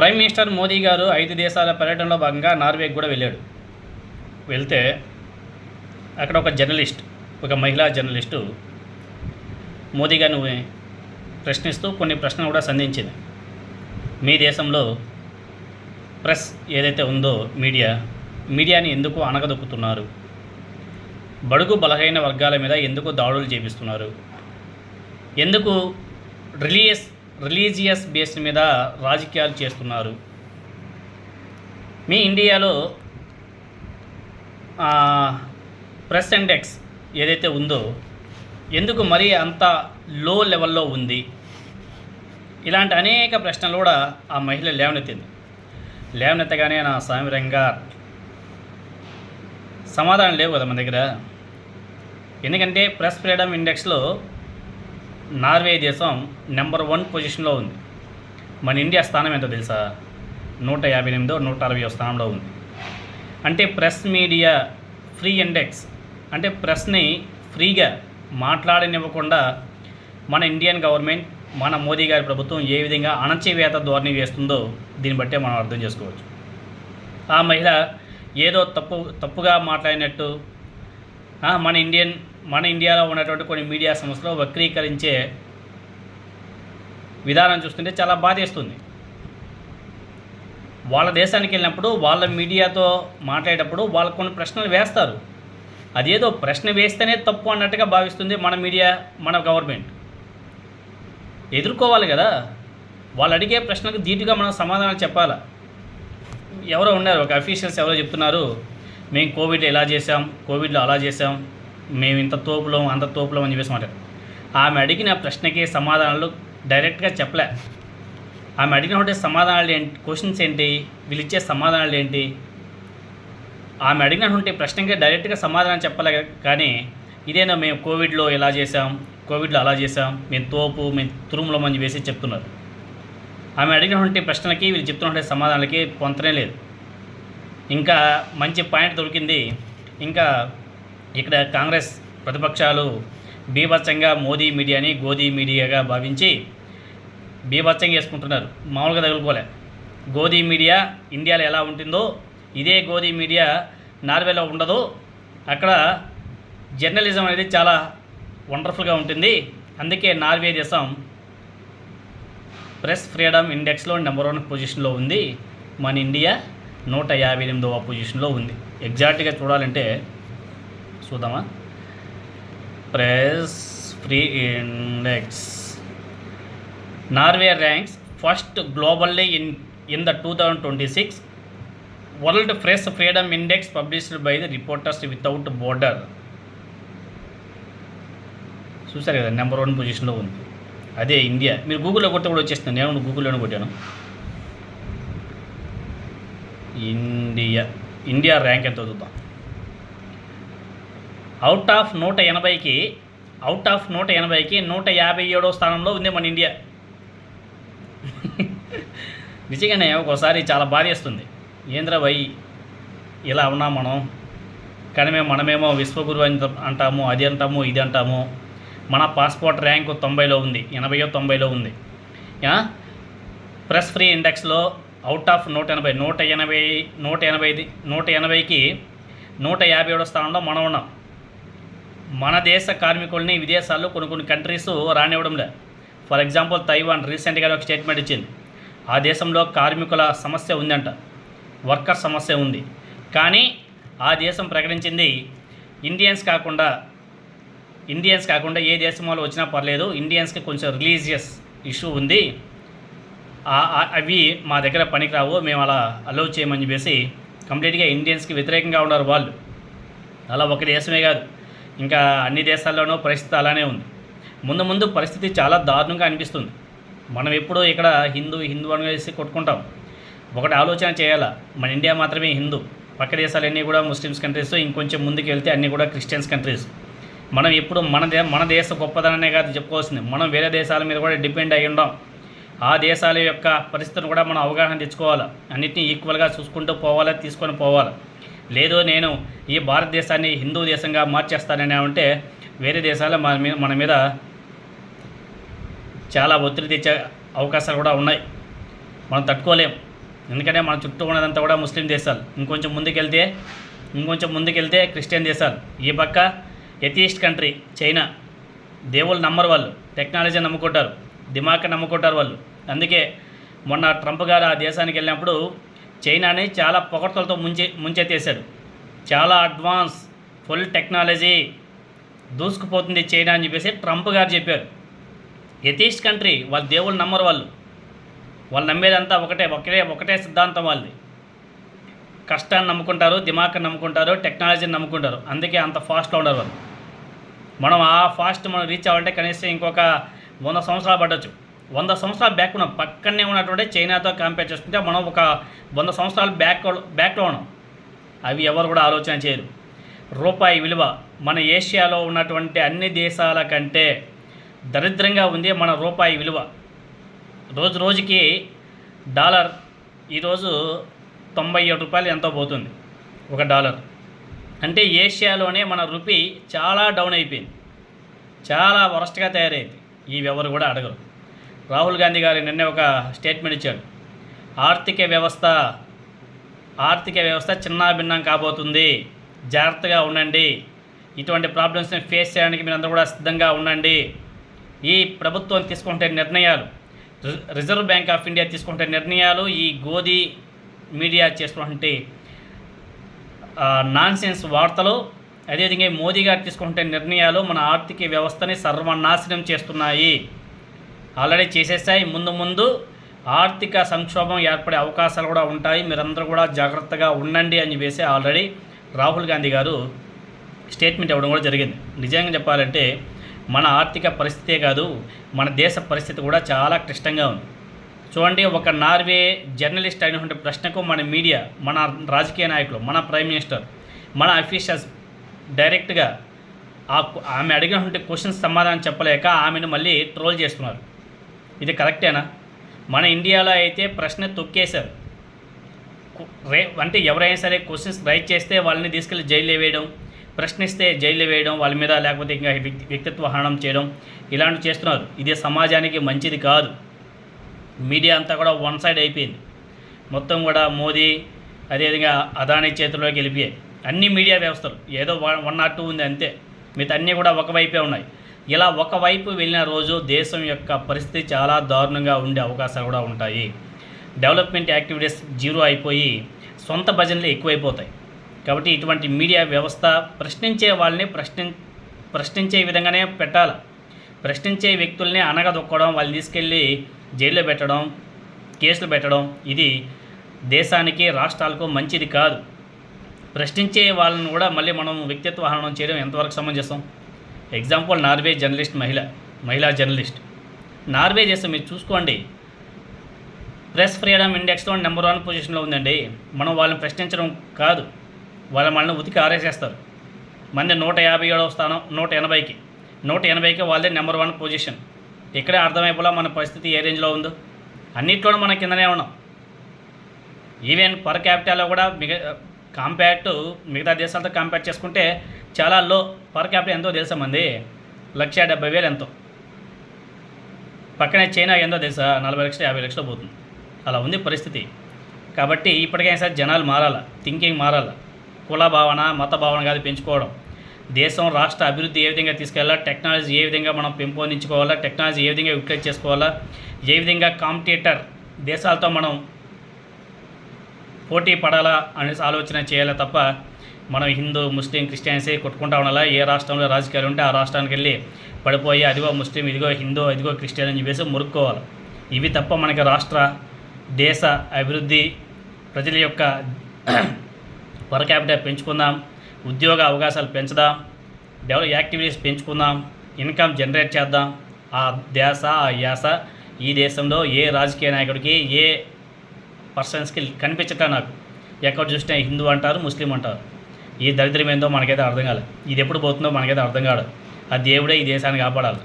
Prime minister Modi గారు 5 దేశాల పర్యటనలో భాగంగా నార్వేకి కూడా వెళ్ళాడు. వెళ్తే అక్కడ ఒక మహిళా జర్నలిస్టు మోదీ గారిని ప్రశ్నిస్తూ కొన్ని ప్రశ్నలు కూడా సంధించింది. మీ దేశంలో ప్రెస్ ఏదైతే ఉందో మీడియాని ఎందుకు అణగదొక్కుతున్నారు? బడుగు బలహీన వర్గాల మీద ఎందుకు దాడులు చేపిస్తున్నారు? ఎందుకు రిలీజియస్ బేస్ మీద రాజకీయాలు చేస్తున్నారు? మీ ఇండియాలో ప్రెస్ ఇండెక్స్ ఏదైతే ఉందో ఎందుకు మరీ అంత లో లెవెల్లో ఉంది? ఇలాంటి అనేక ప్రశ్నలు కూడా ఆ మహిళ లేవనెత్తగానే నా సామిరంగా సమాధానం లేవు కదా మన దగ్గర. ఎందుకంటే ప్రెస్ ఫ్రీడమ్ ఇండెక్స్లో నార్వే దేశం నెంబర్ 1 పొజిషన్లో ఉంది. మన ఇండియా స్థానం ఎంతో తెలుసా? 158 160 స్థానంలో ఉంది. అంటే ప్రెస్ మీడియా ఫ్రీ ఇండెక్స్ అంటే ప్రెస్ని ఫ్రీగా మాట్లాడనివ్వకుండా మన ఇండియన్ గవర్నమెంట్, మన మోదీ గారి ప్రభుత్వం ఏ విధంగా అణచివేత ధోరణి వేస్తుందో దీన్ని బట్టే మనం అర్థం చేసుకోవచ్చు. ఆ మహిళ ఏదో తప్పుగా మాట్లాడినట్టు మన ఇండియాలో ఉన్నటువంటి కొన్ని మీడియా సంస్థలు వక్రీకరించే విధానం చూస్తుంటే చాలా బాధేస్తుంది. వాళ్ళ దేశానికి వెళ్ళినప్పుడు వాళ్ళ మీడియాతో మాట్లాడేటప్పుడు వాళ్ళకు కొన్ని ప్రశ్నలు వేస్తారు. అదేదో ప్రశ్న వేస్తేనే తప్పు అన్నట్టుగా భావిస్తుంది మన మీడియా, మన గవర్నమెంట్. ఎదుర్కోవాలి కదా, వాళ్ళు అడిగే ప్రశ్నలకు ధీటుగా మనం సమాధానం చెప్పాలి. ఎవరో ఉన్నారు, ఒక అఫీషియల్స్ ఎవరో చెప్తున్నారు, మేము కోవిడ్ ఇలా చేసాం, కోవిడ్లో అలా చేసాం, మేము ఇంత తోపులం అంత తోపులం అని చెప్పేసి మాట్లాడారు. ఆమె అడిగిన ప్రశ్నకి సమాధానాలు డైరెక్ట్గా చెప్పలే. ఆమె అడిగినటువంటి సమాధానాలు ఏంటి, క్వశ్చన్స్ ఏంటి, వీళ్ళు ఇచ్చే సమాధానాలు ఏంటి? ఆమె అడిగినటువంటి ప్రశ్నకి డైరెక్ట్గా సమాధానం చెప్పలే. కానీ ఇదేనా మేము కోవిడ్లో ఇలా చేసాం, కోవిడ్లో అలా చేసాం, మేము తురుములం అని చెప్పేసి చెప్తున్నారు. ఆమె అడిగినటువంటి ప్రశ్నలకి వీళ్ళు చెప్తున్నటువంటి సమాధానాలకి పొంతనే లేదు. ఇంకా మంచి పాయింట్ దొరికింది. ఇంకా ఇక్కడ కాంగ్రెస్ ప్రతిపక్షాలు బీభత్సంగా మోదీ మీడియాని గోదీ మీడియాగా భావించి బీభత్సంగా వేసుకుంటున్నారు. మామూలుగా తగులుకోలే. గోదీ మీడియా ఇండియాలో ఎలా ఉంటుందో ఇదే గోదీ మీడియా నార్వేలో ఉండదు. అక్కడ జర్నలిజం అనేది చాలా వండర్ఫుల్గా ఉంటుంది. అందుకే నార్వే దేశం ప్రెస్ ఫ్రీడమ్ ఇండెక్స్లో నెంబర్ 1 పొజిషన్లో ఉంది. మన ఇండియా 158వ పొజిషన్లో ఉంది. ఎగ్జాక్ట్గా చూడాలంటే చూద్దామా. Press free index Norway ranks first globally in the 2026 world press freedom index published by the reporters without border. చూసారు కదా, నెంబర్ 1 పొజిషన్లో ఉంది. అదే ఇండియా. మీరు గూగుల్లో కొట్టి కూడా వచ్చేస్తుంది. నేను గూగుల్లోనే కొట్టాను. ఇండియా ర్యాంక్ ఎంత చూద్దాం. అవుట్ ఆఫ్ 180కి 157వ స్థానంలో ఉంది మన ఇండియా. నిజంగానే ఒక్కోసారి చాలా బాధేస్తుంది. ఏంద్రా భయ్ ఇలా ఉన్నాం మనం. కానీ మనమేమో విశ్వగురు అని అంటాము, అది అంటాము, ఇది అంటాము. మన పాస్పోర్ట్ ర్యాంకు 90లో ఉంది, 80లో ఉంది. ప్రెస్ ఫ్రీ ఇండెక్స్లో అవుట్ ఆఫ్ 180కి 157వ స్థానంలో మనం ఉన్నాం. మన దేశ కార్మికుల్ని విదేశాల్లో కొన్ని కంట్రీస్ రానివ్వడం లేదు. ఫర్ ఎగ్జాంపుల్ తైవాన్ రీసెంట్గా ఒక స్టేట్మెంట్ ఇచ్చింది. ఆ దేశంలో కార్మికుల సమస్య ఉందంట, వర్కర్ సమస్య ఉంది. కానీ ఆ దేశం ప్రకటించింది ఇండియన్స్ కాకుండా ఏ దేశం వాళ్ళు వచ్చినా పర్లేదు, ఇండియన్స్కి కొంచెం రిలీజియస్ ఇష్యూ ఉంది, అవి మా దగ్గర పనికిరావు, మేము అలా అలౌ చేయమని చెప్పేసి కంప్లీట్గా ఇండియన్స్కి వ్యతిరేకంగా ఉన్నారు వాళ్ళు. అలా ఒక దేశమే కాదు, ఇంకా అన్ని దేశాల్లోనూ పరిస్థితి అలానే ఉంది. ముందు పరిస్థితి చాలా దారుణంగా అనిపిస్తుంది. మనం ఎప్పుడూ ఇక్కడ హిందూ అనేసి కొట్టుకుంటాం. ఒకటి ఆలోచన చేయాలా, మన ఇండియా మాత్రమే హిందూ, పక్క దేశాలన్నీ కూడా ముస్లిమ్స్ కంట్రీస్, ఇంకొంచెం ముందుకు వెళ్తే అన్నీ కూడా క్రిస్టియన్స్ కంట్రీస్. మనం ఎప్పుడు మన దేశ గొప్పదననే కాదు చెప్పుకోవాల్సింది, మనం వేరే దేశాల మీద కూడా డిపెండ్ అయ్యి ఉండం. ఆ దేశాల యొక్క పరిస్థితిని కూడా మనం అవగాహన తెచ్చుకోవాలి. అన్నిటినీ ఈక్వల్గా చూసుకుంటూ పోవాలి, తీసుకొని పోవాలి. లేదు నేను ఈ భారతదేశాన్ని హిందూ దేశంగా మార్చేస్తానని అంటే వేరే దేశాలు మన మీద చాలా ఒత్తిడి తెచ్చే అవకాశాలు కూడా ఉన్నాయి. మనం తట్టుకోలేం. ఎందుకంటే మన చుట్టూ ఉన్నదంతా కూడా ముస్లిం దేశాలు, ఇంకొంచెం ముందుకెళ్తే క్రిస్టియన్ దేశాలు, ఈ పక్క ఎథియిస్ట్ కంట్రీ చైనా. దేవుళ్ళు నమ్మరు వాళ్ళు, టెక్నాలజీ నమ్ముకుంటారు, దిమాగ్ నమ్ముకుంటారు వాళ్ళు. అందుకే మొన్న ట్రంప్ గారు ఆ దేశానికి వెళ్ళినప్పుడు చైనాని చాలా పొగడ్తలతో ముంచెత్తేసాడు. చాలా అడ్వాన్స్ ఫుల్ టెక్నాలజీ దూసుకుపోతుంది చైనా అని చెప్పేసి ట్రంప్ గారు చెప్పారు. ఎథియిస్ట్ కంట్రీ, వాళ్ళ దేవుళ్ళు నమ్మరు వాళ్ళు నమ్మేదంతా ఒకటే సిద్ధాంతం వాళ్ళది. కష్టాన్ని నమ్ముకుంటారు, దిమాగ్ని నమ్ముకుంటారు, టెక్నాలజీని నమ్ముకుంటారు. అందుకే అంత ఫాస్ట్గా ఉండరు వాళ్ళు. మనం ఆ ఫాస్ట్ మనం రీచ్ అవ్వాలంటే కనీసం ఇంకొక 100 సంవత్సరాలు పట్టవచ్చు. 100 సంవత్సరాలు బ్యాక్ ఉన్నాం. పక్కనే ఉన్నటువంటి చైనాతో కంపేర్ చేసుకుంటే మనం ఒక 100 సంవత్సరాలు బ్యాక్లో ఉన్నాం. అవి ఎవరు కూడా ఆలోచన చేయరు. రూపాయి విలువ మన ఏషియాలో ఉన్నటువంటి అన్ని దేశాల కంటే దరిద్రంగా ఉంది మన రూపాయి విలువ. రోజుకి డాలర్ ఈరోజు 97 రూపాయలు ఎంతో పోతుంది ఒక డాలర్. అంటే ఏషియాలోనే మన రూపీ చాలా డౌన్ అయిపోయింది, చాలా వరస్ట్గా తయారైంది. ఇవి ఎవరు కూడా అడగరు. రాహుల్ గాంధీ గారు నిన్నే ఒక స్టేట్మెంట్ ఇచ్చాడు. ఆర్థిక వ్యవస్థ చిన్నాభిన్నం కాబోతుంది, జాగ్రత్తగా ఉండండి, ఇటువంటి ప్రాబ్లమ్స్ని ఫేస్ చేయడానికి మీరందరూ కూడా సిద్ధంగా ఉండండి. ఈ ప్రభుత్వం తీసుకుంటే నిర్ణయాలు, రిజర్వ్ బ్యాంక్ ఆఫ్ ఇండియా తీసుకుంటే నిర్ణయాలు, ఈ గోధి మీడియా చేస్తున్నటువంటి నాన్సెన్స్ వార్తలు, అదేవిధంగా మోదీ గారు తీసుకుంటే నిర్ణయాలు మన ఆర్థిక వ్యవస్థని సర్వనాశనం చేస్తున్నాయి. ఆల్రెడీ చేసేసాయి. ముందు ఆర్థిక సంక్షోభం ఏర్పడే అవకాశాలు కూడా ఉంటాయి. మీరందరూ కూడా జాగ్రత్తగా ఉండండి అని చెప్పేసి ఆల్రెడీ రాహుల్ గాంధీ గారు స్టేట్మెంట్ ఇవ్వడం కూడా జరిగింది. నిజంగా చెప్పాలంటే మన ఆర్థిక పరిస్థితే కాదు, మన దేశ పరిస్థితి కూడా చాలా క్లిష్టంగా ఉంది. చూడండి, ఒక నార్వే జర్నలిస్ట్ అయినటువంటి ప్రశ్నకు మన మీడియా, మన రాజకీయ నాయకులు, మన ప్రైమ్ మినిస్టర్, మన అఫీషియల్స్ డైరెక్ట్గా ఆమె అడిగినటువంటి క్వశ్చన్స్ సమాధానం చెప్పలేక ఆమెను మళ్ళీ ట్రోల్ చేస్తున్నారు. ఇది కరెక్టేనా? మన ఇండియాలో అయితే ప్రశ్న తొక్కేశారు. అంటే ఎవరైనా సరే క్వశ్చన్స్ రైట్ చేస్తే వాళ్ళని తీసుకెళ్ళి జైల్లో వేయడం, ప్రశ్నిస్తే జైల్లో వేయడం, వాళ్ళ మీద లేకపోతే ఇంకా వ్యక్తిత్వ హననం చేయడం, ఇలాంటివి చేస్తున్నారు. ఇది సమాజానికి మంచిది కాదు. మీడియా అంతా కూడా వన్ సైడ్ అయిపోయింది. మొత్తం కూడా మోదీ, అదేవిధంగా అదానీ చేతుల్లోకి వెళ్ళిపోయాయి అన్ని మీడియా వ్యవస్థలు. ఏదో 1 or 2 ఉంది అంతే, మిగతా అన్నీ కూడా ఒకవైపే ఉన్నాయి. ఇలా ఒకవైపు వెళ్ళిన రోజు దేశం యొక్క పరిస్థితి చాలా దారుణంగా ఉండే అవకాశాలు కూడా ఉంటాయి. డెవలప్మెంట్ యాక్టివిటీస్ జీరో అయిపోయి సొంత భజనలు ఎక్కువైపోతాయి. కాబట్టి ఇటువంటి మీడియా వ్యవస్థ ప్రశ్నించే వాళ్ళని ప్రశ్నించే విధంగానే పెట్టాలి. ప్రశ్నించే వ్యక్తుల్ని అనగదొక్కడం, వాళ్ళని తీసుకెళ్ళి జైల్లో పెట్టడం, కేసులు పెట్టడం, ఇది దేశానికి రాష్ట్రాలకు మంచిది కాదు. ప్రశ్నించే వాళ్ళని కూడా మళ్ళీ మనం వ్యక్తిత్వ హననం చేయడం ఎంతవరకు సమంజసం? ఎగ్జాంపుల్ నార్వే జర్నలిస్ట్, మహిళా జర్నలిస్ట్. నార్వే దేశం మీరు చూసుకోండి, ప్రెస్ ఫ్రీడమ్ ఇండెక్స్లో నెంబర్ 1 పొజిషన్లో ఉందండి. మనం వాళ్ళని ప్రశ్నించడం కాదు, మనల్ని ఉతికి ఆరేసేస్తారు. మంది 157వ స్థానం 180కి వాళ్ళదే నెంబర్ 1 పొజిషన్. ఇక్కడే అర్థమైపోలా మన పరిస్థితి ఏ రేంజ్లో ఉందో. అన్నిట్లోనూ మన కిందనే ఉన్నాం. ఈవెన్ పర్ క్యాపిటల్లో కూడా మిగతా దేశాలతో కంపేర్ చేసుకుంటే చాలా లో. పర్ క్యాపిటల్ ఎంతో తెలుసా మంది? 1,70,000 ఎంతో. పక్కనే చైనా ఎంతో తెలుసా? 40 లక్షలు 50 లక్షలు పోతుంది. అలా ఉంది పరిస్థితి. కాబట్టి ఇప్పటికైనా సరే జనాలు మారాలా, థింకింగ్ మారాలా. కుల భావన, మత భావన కాదు పెంచుకోవడం. దేశం రాష్ట్ర అభివృద్ధి ఏ విధంగా తీసుకెళ్ళాలా, టెక్నాలజీ ఏ విధంగా మనం పెంపొందించుకోవాలా, టెక్నాలజీ ఏ విధంగా యూటిలైజ్ చేసుకోవాలా, ఏ విధంగా కాంపిటీటర్ దేశాలతో మనం పోటీ పడాలా అనేసి ఆలోచన చేయాలి తప్ప మనం హిందూ, ముస్లిం, క్రిస్టియన్సే కొట్టుకుంటా ఉండాలా. ఏ రాష్ట్రంలో రాజకీయాలు ఉంటే ఆ రాష్ట్రానికి వెళ్ళి పడిపోయి అదిగో ముస్లిం, ఇదిగో హిందూ, ఇదిగో క్రిస్టియన్ అని చెప్పేసి మురుక్కోవాలి. ఇవి తప్ప మనకి రాష్ట్ర, దేశ అభివృద్ధి, ప్రజల యొక్క పర్ క్యాపిటల్ పెంచుకుందాం, ఉద్యోగ అవకాశాలు పెంచుదాం, డెవలప్ యాక్టివిటీస్ పెంచుకుందాం, ఇన్కమ్ జనరేట్ చేద్దాం. ఆ ధ్యాస, ఆ యాస ఈ దేశంలో ఏ రాజకీయ నాయకుడికి, ఏ పర్సన్స్కి కనిపించట. నాకు ఎక్కడ చూసినా హిందూ అంటారు, ముస్లిం అంటారు. ఈ దరిద్రం ఏందో మనకైతే అర్థం కాలేదు. ఇది ఎప్పుడు పోతుందో మనకైతే అర్థం కాదు. ఆ దేవుడే ఈ దేశాన్ని కాపాడాలి.